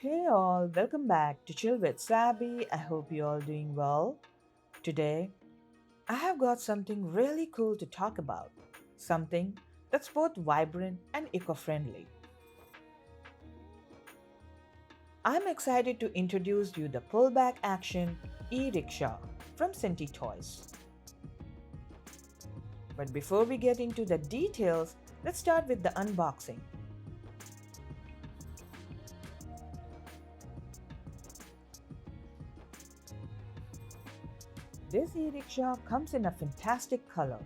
Hey all, welcome back to Chill with Sabi. I hope you all doing well. Today, I have got something really cool to talk about. Something that's both vibrant and eco-friendly. I'm excited to introduce you the pullback action E-Rickshaw from Centy Toys. But before we get into the details, let's start with the unboxing. This e-rickshaw comes in a fantastic color,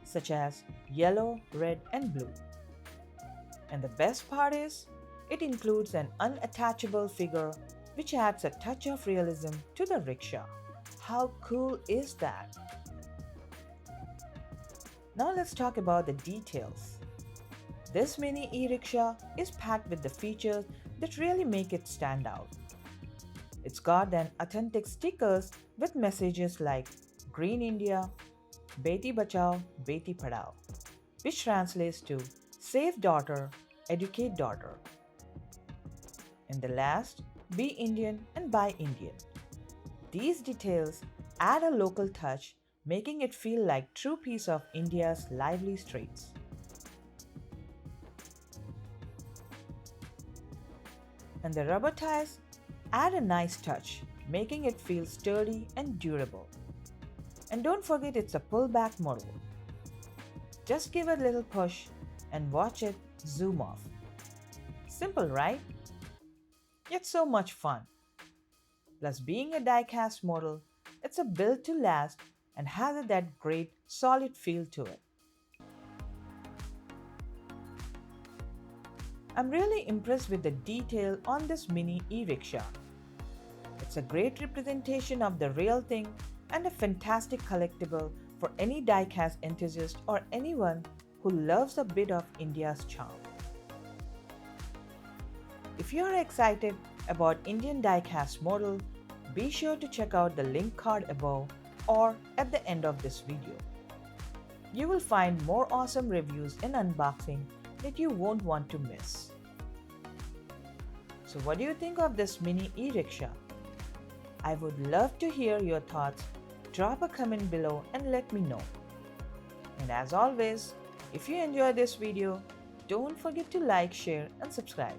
such as yellow, red, and blue. And the best part is, it includes an unattachable figure which adds a touch of realism to the rickshaw. How cool is that? Now let's talk about the details. This mini e-rickshaw is packed with the features that really make it stand out. It's got an authentic stickers with messages like Green India, Beti Bachao, Beti Padhao, which translates to Save Daughter, Educate Daughter. And the last, Be Indian and Buy Indian. These details add a local touch, making it feel like true piece of India's lively streets. And the rubber tires add a nice touch, making it feel sturdy and durable. And don't forget it's a pullback model. Just give it a little push and watch it zoom off. Simple, right? Yet so much fun. Plus, being a die-cast model, it's a built to last and has that great solid feel to it. I'm really impressed with the detail on this mini e-rickshaw. It's a great representation of the real thing and a fantastic collectible for any die-cast enthusiast or anyone who loves a bit of India's charm. If you are excited about Indian die-cast model, be sure to check out the link card above or at the end of this video. You will find more awesome reviews and unboxing that you won't want to miss. So what do you think of this mini e-rickshaw? I would love to hear your thoughts. Drop a comment below and let me know. And as always, if you enjoyed this video, don't forget to like, share and subscribe.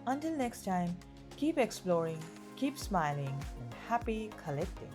Until next time, keep exploring, keep smiling and happy collecting.